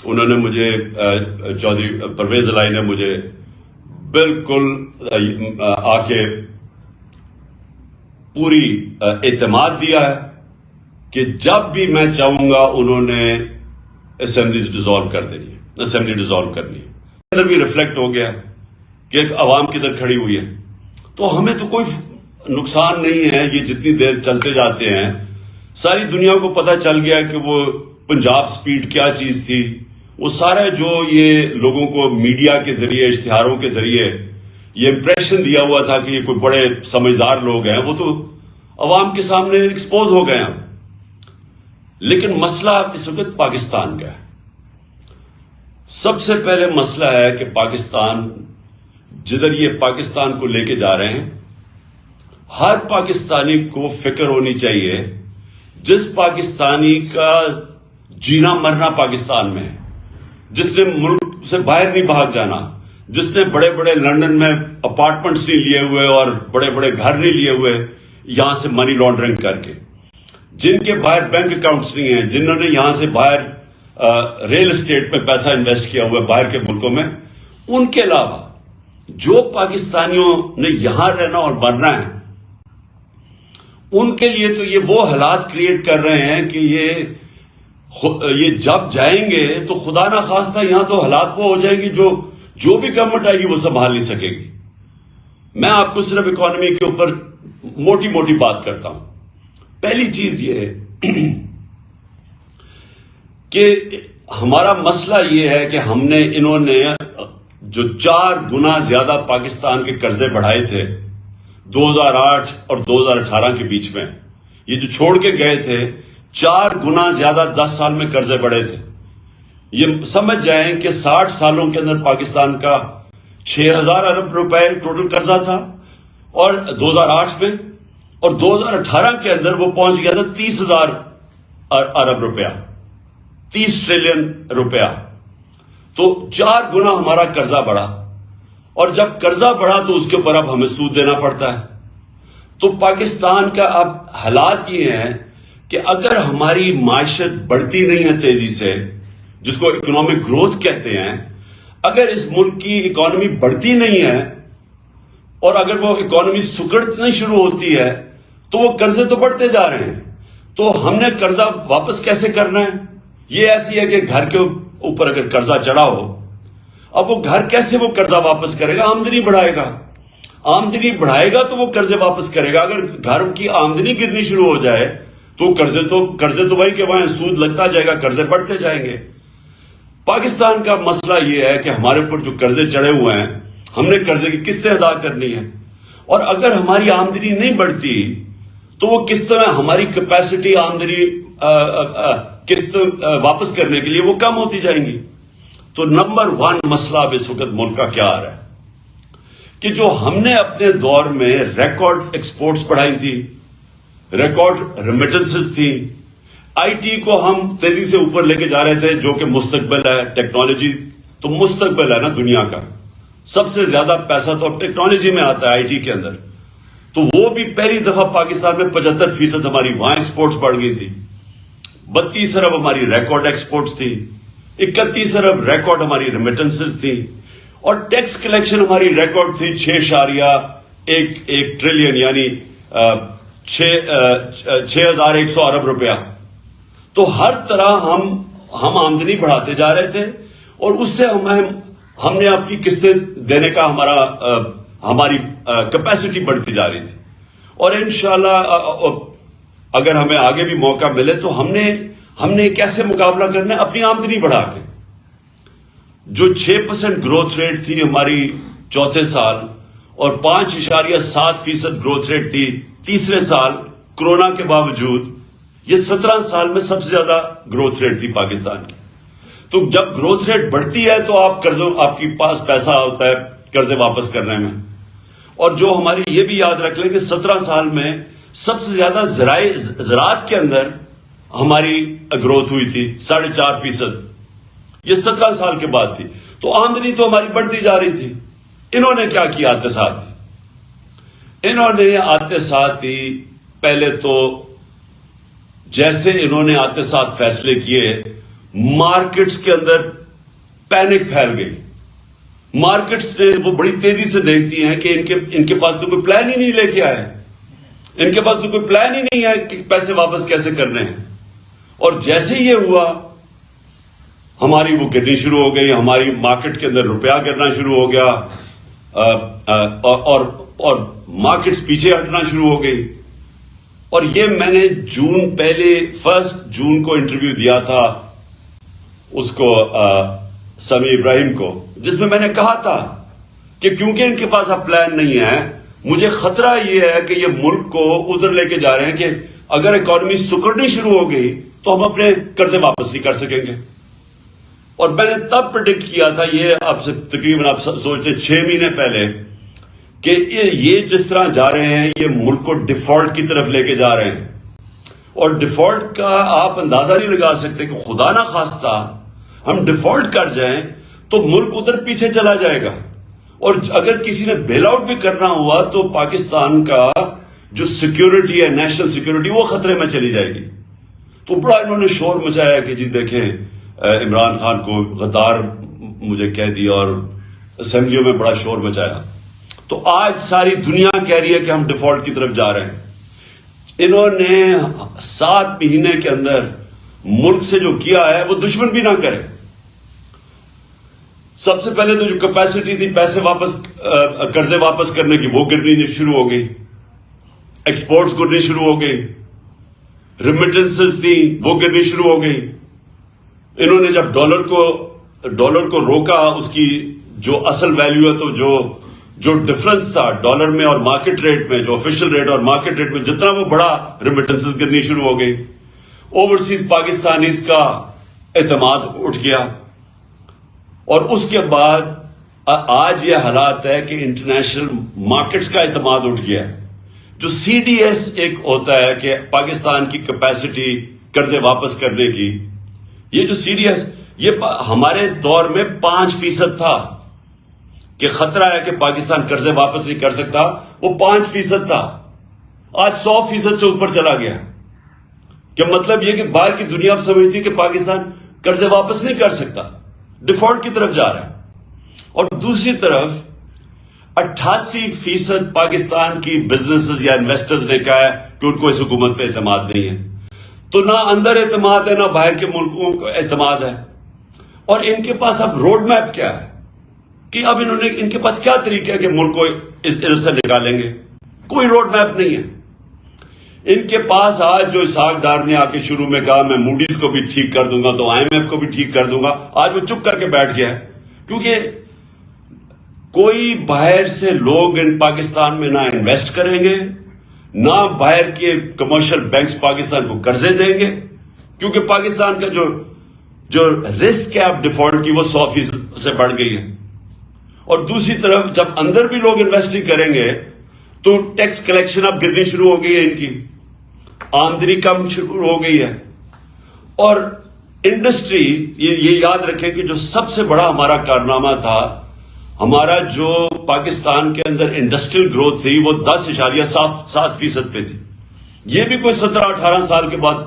انہوں نے مجھے چودھری پرویز الہی نے مجھے بالکل آ کے پوری اعتماد دیا ہے کہ جب بھی میں چاہوں گا انہوں نے اسمبلی ڈیزالو کر دینی ہے، اسمبلی ڈیزالو کرنی ہے۔ اندر بھی ریفلیکٹ ہو گیا کہ ایک عوام کدھر کھڑی ہوئی ہے، تو ہمیں تو کوئی نقصان نہیں ہے۔ یہ جتنی دیر چلتے جاتے ہیں ساری دنیا کو پتہ چل گیا کہ وہ پنجاب سپیڈ کیا چیز تھی، وہ سارا جو یہ لوگوں کو میڈیا کے ذریعے اشتہاروں کے ذریعے یہ امپریشن دیا ہوا تھا کہ یہ کوئی بڑے سمجھدار لوگ ہیں، وہ تو عوام کے سامنے ایکسپوز ہو گئے ہیں۔ لیکن مسئلہ اس وقت پاکستان کا ہے۔ سب سے پہلے مسئلہ ہے کہ پاکستان جدھر یہ پاکستان کو لے کے جا رہے ہیں، ہر پاکستانی کو فکر ہونی چاہیے جس پاکستانی کا جینا مرنا پاکستان میں ہے، جس نے ملک سے باہر نہیں بھاگ جانا، جس نے بڑے بڑے لندن میں اپارٹمنٹس نہیں لیے ہوئے اور بڑے بڑے گھر نہیں لیے ہوئے یہاں سے منی لانڈرنگ کر کے، جن کے باہر بینک اکاؤنٹس نہیں ہیں، جنہوں نے یہاں سے باہر ریل اسٹیٹ میں پیسہ انویسٹ کیا ہوا ہے باہر کے ملکوں میں، ان کے علاوہ جو پاکستانیوں نے یہاں رہنا اور مرنا ہے، ان کے لیے تو یہ وہ حالات کریٹ کر رہے ہیں کہ یہ جب جائیں گے تو خدا نہ خواستہ یہاں تو حالات وہ ہو جائیں گی جو بھی گورنمنٹ آئے گی وہ سنبھال نہیں سکے گی۔ میں آپ کو صرف اکانومی کے اوپر موٹی موٹی بات کرتا ہوں۔ پہلی چیز یہ ہے کہ ہمارا مسئلہ یہ ہے کہ انہوں نے جو 4 گنا زیادہ پاکستان کے قرضے بڑھائے تھے 2008 اور 2018 کے بیچ میں، یہ جو چھوڑ کے گئے تھے 4 گنا زیادہ 10 سال میں قرضے بڑھے تھے۔ یہ سمجھ جائیں کہ 60 سالوں کے اندر پاکستان کا 6000 ارب روپے ٹوٹل قرضہ تھا اور 2008 میں، اور 2018 کے اندر وہ پہنچ گیا تھا 30,000 ارب روپیہ، 30 ٹریلین روپیہ۔ تو 4 گنا ہمارا قرضہ بڑھا، اور جب قرضہ بڑھا تو اس کے اوپر اب ہمیں سود دینا پڑتا ہے۔ تو پاکستان کا اب حالات یہ ہیں کہ اگر ہماری معیشت بڑھتی نہیں ہے تیزی سے، جس کو اکنامک گروتھ کہتے ہیں، اگر اس ملک کی اکانومی بڑھتی نہیں ہے اور اگر وہ اکانومی سکڑنا شروع ہوتی ہے تو وہ قرضے تو بڑھتے جا رہے ہیں۔ تو ہم نے قرضہ واپس کیسے کرنا ہے؟ یہ ایسی ہے کہ گھر کے اوپر اگر قرضہ چڑھا ہو، اب وہ گھر کیسے وہ قرضہ واپس کرے گا؟ آمدنی بڑھائے گا، آمدنی بڑھائے گا تو وہ قرضے واپس کرے گا۔ اگر گھر کی آمدنی گرنی شروع ہو جائے تو قرضے تو وہی کہ وہاں سود لگتا جائے گا، قرضے بڑھتے جائیں گے۔ پاکستان کا مسئلہ یہ ہے کہ ہمارے اوپر جو قرضے چڑھے ہوئے ہیں، ہم نے قرضے کی قسطیں ادا کرنی ہے، اور اگر ہماری آمدنی نہیں بڑھتی تو وہ کس طرح ہماری کیپیسٹی آمدنی قسط واپس کرنے کے لیے وہ کم ہوتی جائیں گی۔ تو نمبر 1 مسئلہ اب اس وقت ملک کا کیا آ رہا ہے کہ جو ہم نے اپنے دور میں ریکارڈ ایکسپورٹس بڑھائی تھی، ریکارڈ ریمیٹنسز تھی، آئی ٹی کو ہم تیزی سے اوپر لے کے جا رہے تھے، جو کہ مستقبل ہے، ٹیکنالوجی تو مستقبل ہے نا دنیا کا، سب سے زیادہ پیسہ تو اب ٹیکنالوجی میں آتا ہے، آئی ٹی کے اندر۔ تو وہ بھی پہلی دفعہ پاکستان میں 75% ہماری وہاں ایکسپورٹس بڑھ گئی تھی، 32 ارب ہماری ریکارڈ ایکسپورٹس تھی، 31 ارب ریکارڈ ہماری ریمیٹنسز تھی، اور ٹیکس کلیکشن ہماری ریکارڈ تھی 6.1 ٹریلین، یعنی 6100 ارب روپیہ۔ تو ہر طرح ہم آمدنی بڑھاتے جا رہے تھے، اور اس سے ہم نے اپنی قسطیں دینے کا ہماری کیپیسٹی بڑھتی جا رہی تھی۔ اور انشاءاللہ اگر ہمیں آگے بھی موقع ملے تو ہم نے کیسے مقابلہ کرنا ہے؟ اپنی آمدنی بڑھا کے۔ جو 6% گروتھ ریٹ تھی ہماری چوتھے سال، اور 5.7% گروتھ ریٹ تھی تیسرے سال کرونا کے باوجود، یہ 17 سال میں سب سے زیادہ گروتھ ریٹ تھی پاکستان کی۔ تو جب گروتھ ریٹ بڑھتی ہے تو آپ کے پاس پیسہ ہوتا ہے قرضے واپس کرنے میں۔ اور جو ہماری یہ بھی یاد رکھ لیں کہ 17 سال میں سب سے زیادہ زراعت کے اندر ہماری گروتھ ہوئی تھی 4.5%، یہ 17 سال کے بعد تھی۔ تو آمدنی تو ہماری بڑھتی جا رہی تھی۔ انہوں نے کیا کیا؟ آتے ساتھ ہی پہلے تو جیسے انہوں نے آتے ساتھ فیصلے کیے مارکیٹس کے اندر پینک پھیل گئی. مارکیٹس نے وہ بڑی تیزی سے دیکھتی ہیں کہ ان کے پاس تو کوئی پلان ہی نہیں لے کے آئے, ان کے پاس تو کوئی پلان ہی نہیں ہے کہ پیسے واپس کیسے کرنے ہیں. اور جیسے یہ ہوا ہماری وہ گرنی شروع ہو گئی, ہماری مارکیٹ کے اندر روپیہ گرنا شروع ہو گیا, اور مارکیٹس پیچھے ہٹنا شروع ہو گئی. اور یہ میں نے پہلے 1 جون کو انٹرویو دیا تھا اس کو سمیع ابراہیم کو, جس میں نے کہا تھا کہ کیونکہ ان کے پاس اب پلان نہیں ہے, مجھے خطرہ یہ ہے کہ یہ ملک کو ادھر لے کے جا رہے ہیں کہ اگر اکانومی سکڑنی شروع ہو گئی تو ہم اپنے قرضے واپس نہیں کر سکیں گے. اور میں نے تب پریڈکٹ کیا تھا, یہ اب سے تقریباً آپ سوچتے 6 مہینے پہلے, کہ یہ جس طرح جا رہے ہیں یہ ملک کو ڈیفالٹ کی طرف لے کے جا رہے ہیں. اور ڈیفالٹ کا آپ اندازہ نہیں لگا سکتے کہ خدا نہ خواستہ ہم ڈیفالٹ کر جائیں تو ملک ادھر پیچھے چلا جائے گا. اور اگر کسی نے بیل آؤٹ بھی کرنا ہوا تو پاکستان کا جو سیکیورٹی ہے, نیشنل سیکیورٹی, وہ خطرے میں چلی جائے گی. تو بڑا انہوں نے شور مچایا کہ جی دیکھیں عمران خان کو غدار مجھے کہہ دیا, اور اسمبلیوں میں بڑا شور مچایا. تو آج ساری دنیا کہہ رہی ہے کہ ہم ڈیفالٹ کی طرف جا رہے ہیں. انہوں نے 7 مہینے کے اندر ملک سے جو کیا ہے وہ دشمن بھی نہ کرے. سب سے پہلے تو جو کیپیسٹی تھی پیسے واپس قرضے واپس کرنے کی, وہ گرنی شروع ہو گئی, ایکسپورٹس گرنی شروع ہو گئی, ریمیٹنسز تھی وہ گرنی شروع ہو گئی. انہوں نے جب ڈالر کو روکا, اس کی جو اصل ویلیو ہے, تو جو ڈفرنس تھا ڈالر میں اور مارکیٹ ریٹ میں, جو آفیشل ریٹ اور مارکیٹ ریٹ میں جتنا وہ بڑا, ریمیٹنسز گرنی شروع ہو گئی. اوورسیز پاکستانیز کا اعتماد اٹھ گیا. اور اس کے بعد آج یہ حالات ہے کہ انٹرنیشنل مارکیٹس کا اعتماد اٹھ گیا. جو سی ڈی ایس ایک ہوتا ہے کہ پاکستان کی کیپیسٹی قرضے واپس کرنے کی, یہ جو سی ڈی ایس, یہ ہمارے دور میں 5% تھا کہ خطرہ ہے کہ پاکستان قرضے واپس نہیں کر سکتا, وہ 5% تھا. آج 100% سے اوپر چلا گیا. کہ مطلب یہ کہ باہر کی دنیا سمجھتی کہ پاکستان قرضے واپس نہیں کر سکتا, ڈیفالٹ کی طرف جا رہا ہے. اور دوسری طرف 88% پاکستان کی بزنسز یا انویسٹرز نے کہا ہے کہ ان کو اس حکومت پہ اعتماد نہیں ہے. تو نہ اندر اعتماد ہے, نہ باہر کے ملکوں کو اعتماد ہے. اور ان کے پاس اب روڈ میپ کیا ہے کہ اب ان کے پاس کیا طریقہ ہے کہ ملک کو ادھر سے نکالیں گے؟ کوئی روڈ میپ نہیں ہے. ان کے پاس آج جو اسحاق ڈار نے آ کے شروع میں کہا میں موڈیز کو بھی ٹھیک کر دوں گا تو IMF کو بھی ٹھیک کر دوں گا, آج وہ چپ کر کے بیٹھ گیا ہے. کیونکہ کوئی باہر سے لوگ ان پاکستان میں نہ انویسٹ کریں گے, نہ باہر کے کمرشل بینکس پاکستان کو قرضے دیں گے, کیونکہ پاکستان کا جو رسک ہے اب ڈیفالٹ کی وہ 100% سے بڑھ گئی ہے. اور دوسری طرف جب اندر بھی لوگ انویسٹ کریں گے تو ٹیکس کلیکشن اب گرنی شروع ہو گئی ہے, ان کی آمدنی کم شروع ہو گئی ہے. اور انڈسٹری, یہ یاد رکھیں کہ جو سب سے بڑا ہمارا کارنامہ تھا, ہمارا جو پاکستان کے اندر انڈسٹریل گروتھ تھی وہ 10.7% پہ تھی. یہ بھی کوئی 17-18 سال کے بعد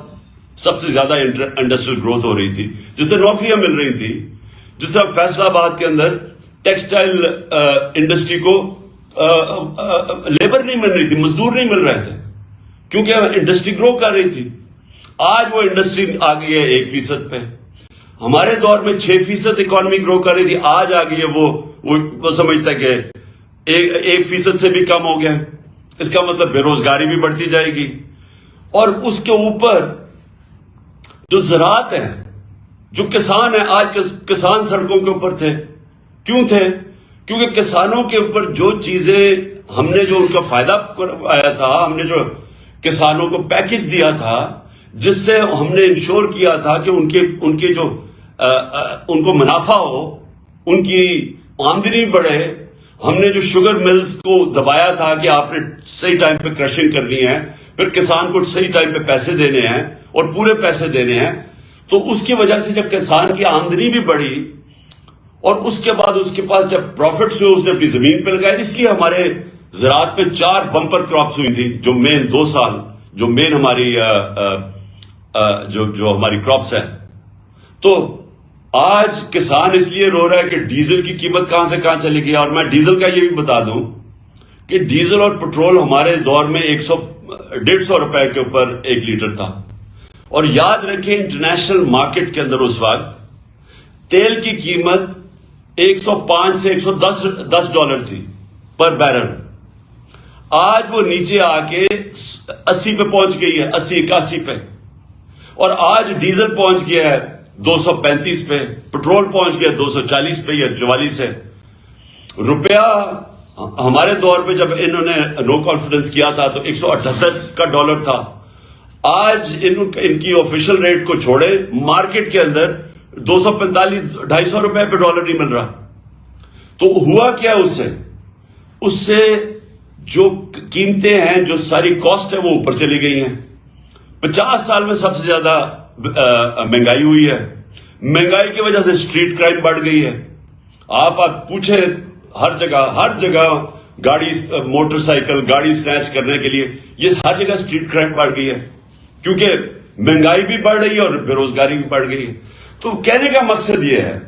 سب سے زیادہ انڈسٹریل گروتھ ہو رہی تھی, جس سے نوکریاں مل رہی تھی. جس طرح فیصل آباد کے اندر ٹیکسٹائل انڈسٹری کو لیبر نہیں مل رہی تھی, مزدور نہیں مل رہے تھے, کیونکہ انڈسٹری گرو کر رہی تھی. آج وہ انڈسٹری آ گئی ہے 1% پہ. ہمارے دور میں 6% اکانومی گرو کر رہی تھی, آج آ گئی ہے وہ سمجھتا ہے کہ 1% سے بھی کم ہو گیا. اس کا مطلب بے روزگاری بھی بڑھتی جائے گی. اور اس کے اوپر جو زراعت ہے, جو کسان ہیں, آج کسان سڑکوں کے اوپر تھے. کیوں تھے؟ کیونکہ کسانوں کے اوپر جو چیزیں ہم نے جو ان کا فائدہ آیا تھا, ہم نے جو کسانوں کو پیکج دیا تھا, جس سے ہم نے انشور کیا تھا کہ ان کے جو ان کو منافع ہو, ان کی آمدنی بڑھے. ہم نے جو شوگر ملز کو دبایا تھا کہ آپ نے صحیح ٹائم پہ کرشنگ کرنی ہے, پھر کسان کو صحیح ٹائم پہ پیسے دینے ہیں اور پورے پیسے دینے ہیں. تو اس کی وجہ سے جب کسان کی آمدنی بھی بڑھی اور اس کے بعد اس کے پاس جب پروفٹس ہوئے, اس نے اپنی زمین پہ لگایا. اس لیے ہمارے زراعت میں 4 بمپر کراپس ہوئی تھی, جو مین 2 سال جو مین ہماری جو ہماری کراپس ہیں. تو آج کسان اس لیے رو رہا ہے کہ ڈیزل کی قیمت کہاں سے کہاں چلی گئی. اور میں ڈیزل کا یہ بھی بتا دوں کہ ڈیزل اور پٹرول ہمارے دور میں 150 روپے کے اوپر 1 لیٹر تھا. اور یاد رکھیں انٹرنیشنل مارکیٹ کے اندر اس وقت تیل کی قیمت 105 سے 110 ڈالر تھی پر بیرل. آج وہ نیچے آ کے 80 پہ پہنچ گئی ہے, 80-81 پہ. اور آج ڈیزل پہنچ گیا ہے 235 پہ, پٹرول پہنچ گیا 240 پہ یا 44 ہے. روپیہ ہمارے دور پہ جب انہوں نے نو کانفیڈنس کیا تھا تو 178 کا ڈالر تھا. آج ان کی آفیشل ریٹ کو چھوڑے مارکیٹ کے اندر 245-250 روپے پہ ڈالر نہیں مل رہا. تو ہوا کیا اس سے جو قیمتیں ہیں, جو ساری کاسٹ ہے وہ اوپر چلی گئی ہیں. 50 سال میں سب سے زیادہ مہنگائی ہوئی ہے. مہنگائی کی وجہ سے اسٹریٹ کرائم بڑھ گئی ہے. آپ پوچھیں ہر جگہ گاڑی, موٹر سائیکل گاڑی سنیچ کرنے کے لیے یہ ہر جگہ اسٹریٹ کرائم بڑھ گئی ہے, کیونکہ مہنگائی بھی بڑھ رہی ہے اور بے روزگاری بھی بڑھ گئی ہے. تو کہنے کا مقصد یہ ہے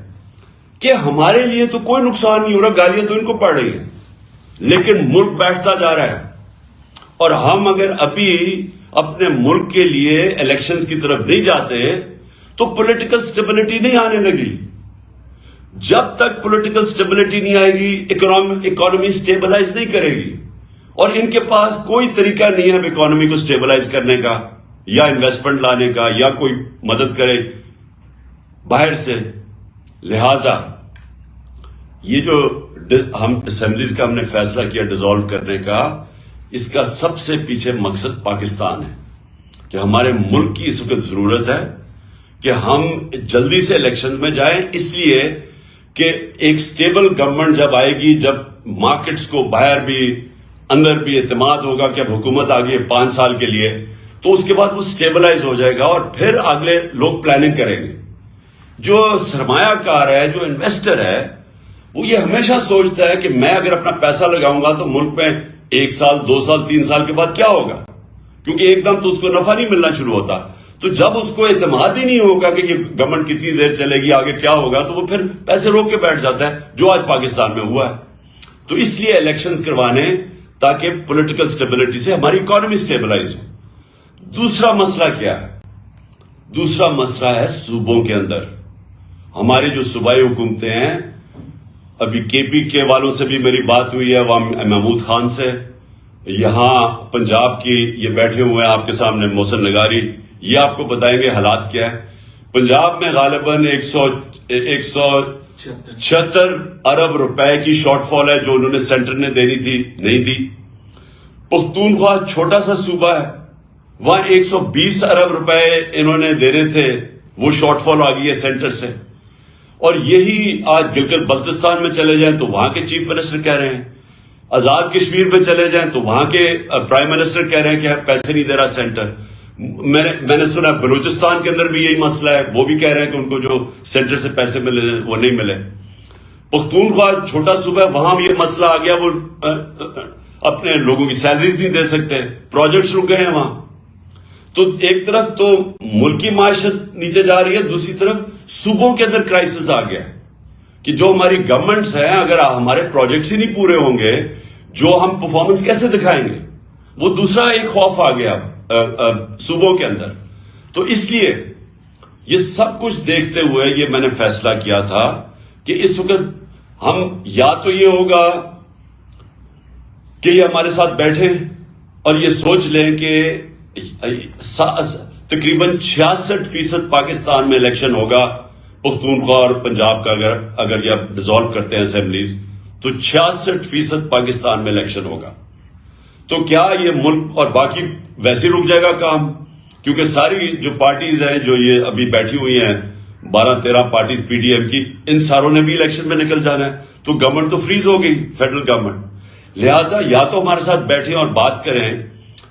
کہ ہمارے لیے تو کوئی نقصان نہیں ہو رہا, گالیاں تو ان کو پڑ رہی ہیں, لیکن ملک بیٹھتا جا رہا ہے. اور ہم اگر ابھی اپنے ملک کے لیے الیکشنز کی طرف نہیں جاتے تو پولیٹیکل سٹیبلٹی نہیں آنے لگی. جب تک پولیٹیکل سٹیبلٹی نہیں آئے گی اکانومی سٹیبلائز نہیں کرے گی. اور ان کے پاس کوئی طریقہ نہیں ہے اب اکانومی کو سٹیبلائز کرنے کا, یا انویسٹمنٹ لانے کا, یا کوئی مدد کرے باہر سے. لہذا یہ جو ہم اسمبلیز کا ہم نے فیصلہ کیا ڈیزالو کرنے کا, اس کا سب سے پیچھے مقصد پاکستان ہے کہ ہمارے ملک کی اس وقت ضرورت ہے کہ ہم جلدی سے الیکشن میں جائیں, اس لیے کہ ایک سٹیبل گورنمنٹ جب آئے گی, جب مارکیٹس کو باہر بھی اندر بھی اعتماد ہوگا کہ اب حکومت آ گئی ہے 5 سال کے لیے, تو اس کے بعد وہ سٹیبلائز ہو جائے گا اور پھر اگلے لوگ پلاننگ کریں گے. جو سرمایہ کار ہے, جو انویسٹر ہے, وہ یہ ہمیشہ سوچتا ہے کہ میں اگر اپنا پیسہ لگاؤں گا تو ملک میں 1 سال 2 سال 3 سال کے بعد کیا ہوگا, کیونکہ ایک دم تو اس کو نفع نہیں ملنا شروع ہوتا. تو جب اس کو اعتماد ہی نہیں ہوگا کہ یہ گورنمنٹ کتنی دیر چلے گی, آگے کیا ہوگا, تو وہ پھر پیسے روک کے بیٹھ جاتا ہے, جو آج پاکستان میں ہوا ہے. تو اس لیے الیکشنز کروانے تاکہ پولیٹیکل سٹیبلٹی سے ہماری اکانومی سٹیبلائز ہو. دوسرا مسئلہ کیا ہے؟ دوسرا مسئلہ ہے صوبوں کے اندر. ہماری جو صوبائی حکومتیں ہیں, ابھی کے پی کے والوں سے بھی میری بات ہوئی ہے, محمود خان سے, یہاں پنجاب کی یہ بیٹھے ہوئے ہیں آپ کے سامنے محسن نگاری, یہ آپ کو بتائیں گے حالات کیا ہے. پنجاب میں غالباً 176 ارب روپے کی شارٹ فال ہے جو انہوں نے سینٹر نے دینی تھی, نہیں دی. پختونخوا چھوٹا سا صوبہ ہے, وہاں 120 ارب روپے انہوں نے دینے تھے, وہ شارٹ فال آ گئی ہے سینٹر سے. اور یہی آج گلگت بلتستان میں چلے جائیں تو وہاں کے چیف منسٹر کہہ رہے ہیں, آزاد کشمیر میں چلے جائیں تو وہاں کے پرائم منسٹر کہہ رہے ہیں کہ پیسے نہیں دے رہا سینٹر. میں نے سنا بلوچستان کے اندر بھی یہی مسئلہ ہے, وہ بھی کہہ رہے ہیں کہ ان کو جو سینٹر سے پیسے ملے وہ نہیں ملے. پختونخوا چھوٹا صوبہ ہے, وہاں یہ مسئلہ آ گیا, وہ اپنے لوگوں کی سیلریز نہیں دے سکتے, پروجیکٹس رک گئے ہیں وہاں. تو ایک طرف تو ملکی معیشت نیچے جا رہی ہے, دوسری طرف صوبوں کے اندر کرائسس آ گیا کہ جو ہماری گورنمنٹس ہیں, اگر ہمارے پروجیکٹس ہی نہیں پورے ہوں گے, جو ہم پرفارمنس کیسے دکھائیں گے. وہ دوسرا ایک خوف آ گیا صوبوں کے اندر. تو اس لیے یہ سب کچھ دیکھتے ہوئے یہ میں نے فیصلہ کیا تھا کہ اس وقت ہم یا تو یہ ہوگا کہ یہ ہمارے ساتھ بیٹھیں اور یہ سوچ لیں کہ تقریباً 66% پاکستان میں الیکشن ہوگا پختونخوا اور پنجاب کا. اگر یہ ڈیزالو کرتے ہیں اسمبلیز تو 66% پاکستان میں الیکشن ہوگا. تو کیا یہ ملک اور باقی ویسے رک جائے گا کام, کیونکہ ساری جو پارٹیز ہیں جو یہ ابھی بیٹھی ہوئی ہیں 12-13 پارٹیز پی ڈی ایم کی, ان ساروں نے بھی الیکشن میں نکل جانا ہے. تو گورنمنٹ تو فریز ہو گئی, فیڈرل گورنمنٹ. لہٰذا یا تو ہمارے ساتھ بیٹھیں اور بات کریں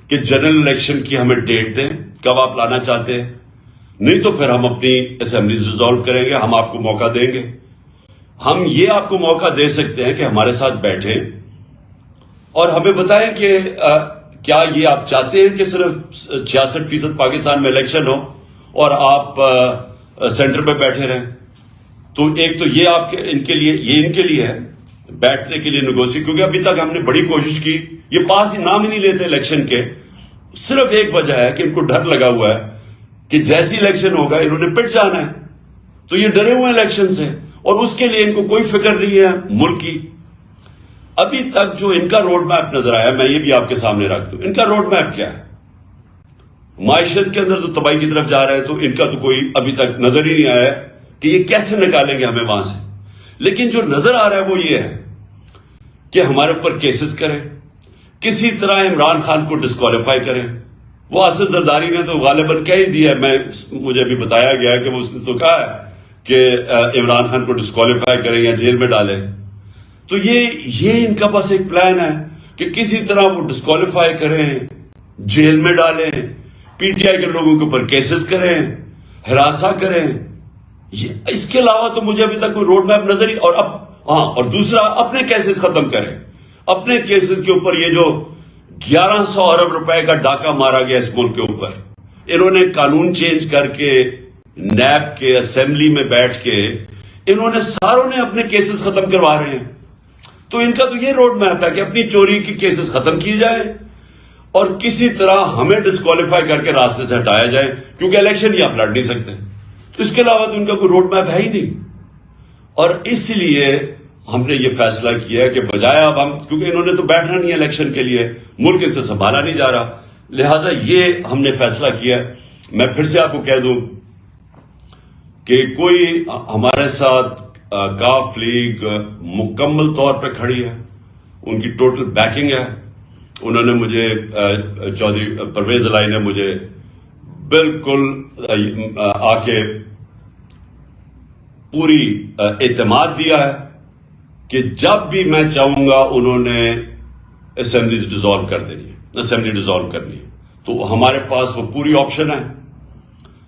کہ جنرل الیکشن کی ہمیں ڈیٹ دیں, کب آپ لانا چاہتے ہیں, نہیں تو پھر ہم اپنی اسمبلیز ریزالو کریں گے, ہم آپ کو موقع دیں گے. ہم یہ آپ کو موقع دے سکتے ہیں کہ ہمارے ساتھ بیٹھیں اور ہمیں بتائیں کہ کیا یہ آپ چاہتے ہیں کہ صرف 66% پاکستان میں الیکشن ہو اور آپ سینٹر پہ بیٹھے رہیں. تو ایک تو یہ آپ کے ان کے لیے ہے بیٹھنے کے لیے نیگوسی، کیونکہ ابھی تک ہم نے بڑی کوشش کی، یہ پاس ہی نام ہی نہیں لیتے الیکشن کے. صرف ایک وجہ ہے کہ ان کو ڈر لگا ہوا ہے کہ جیسی الیکشن ہوگا انہوں نے پٹ جانا ہے، تو یہ ڈرے ہوئے الیکشن سے، اور اس کے لیے ان کو کوئی فکر نہیں ہے ملک کی. ابھی تک جو ان کا روڈ میپ نظر آیا، میں یہ بھی آپ کے سامنے رکھ دوں، ان کا روڈ میپ کیا ہے؟ معیشت کے اندر تو تباہی کی طرف جا رہا ہے، تو ان کا تو کوئی ابھی تک نظر ہی نہیں آیا کہ یہ کیسے نکالیں گے ہمیں وہاں سے. لیکن جو نظر آ رہا ہے وہ یہ ہے کہ ہمارے اوپر کیسز کریں، کسی طرح عمران خان کو ڈسکوالیفائی کریں. وہ آصف زرداری نے تو غالباً کہہ ہی دیا ہے، مجھے ابھی بتایا گیا کہ وہ اس نے تو کہا ہے کہ عمران خان کو ڈسکوالیفائی کریں یا جیل میں ڈالیں. تو یہ ان کا بس ایک پلان ہے کہ کسی طرح وہ ڈسکوالیفائی کریں، جیل میں ڈالیں، پی ٹی آئی کے لوگوں کے اوپر کیسز کریں، ہراساں کریں. اس کے علاوہ تو مجھے ابھی تک کوئی روڈ میپ نظر ہی. اور دوسرا اپنے کیسز ختم کریں. اپنے کیسز کے اوپر یہ جو 1100 ارب روپے کا ڈاکہ مارا گیا اس ملک کے اوپر، انہوں نے قانون چینج کر کے نیب کے اسمبلی میں بیٹھ کے انہوں نے ساروں نے اپنے کیسز ختم کروا رہے ہیں. تو ان کا تو یہ روڈ میپ ہے کہ اپنی چوری کی کیسز ختم کی جائے اور کسی طرح ہمیں ڈسکوالیفائی کر کے راستے سے ہٹایا جائے، کیونکہ الیکشن ہی آپ لڑ نہیں سکتے. تو اس کے علاوہ تو ان کا کوئی روڈ میپ ہے ہی نہیں. اور اس لیے ہم نے یہ فیصلہ کیا ہے کہ بجائے اب ہم، کیونکہ انہوں نے تو بیٹھنا نہیں ہے الیکشن کے لیے، ملک ان سے سنبھالا نہیں جا رہا، لہٰذا یہ ہم نے فیصلہ کیا ہے. میں پھر سے آپ کو کہہ دوں کہ کوئی ہمارے ساتھ کاف لیگ مکمل طور پہ کھڑی ہے، ان کی ٹوٹل بیکنگ ہے. انہوں نے مجھے چودھری پرویز الہی نے مجھے بالکل آ کے پوری اعتماد دیا ہے کہ جب بھی میں چاہوں گا انہوں نے اسمبلی ڈیزالو کر دینی ہے، اسمبلی ڈیزالو کرنی ہے. تو ہمارے پاس وہ پوری آپشن ہے.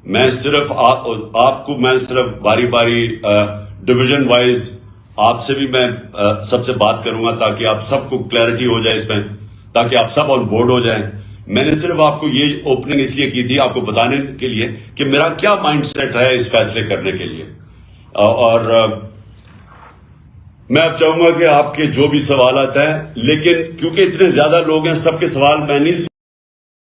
میں صرف آپ کو میں صرف باری باری ڈویژن وائز آپ سے بھی میں سب سے بات کروں گا تاکہ آپ سب کو کلیئرٹی ہو جائے اس میں، تاکہ آپ سب آن بورڈ ہو جائیں. میں نے صرف آپ کو یہ اوپننگ اس لیے کی تھی آپ کو بتانے کے لیے کہ میرا کیا مائنڈ سیٹ ہے اس فیصلے کرنے کے لیے. اور میں اب چاہوں گا کہ آپ کے جو بھی سوالات ہیں، لیکن کیونکہ اتنے زیادہ لوگ ہیں، سب کے سوال میں نہیں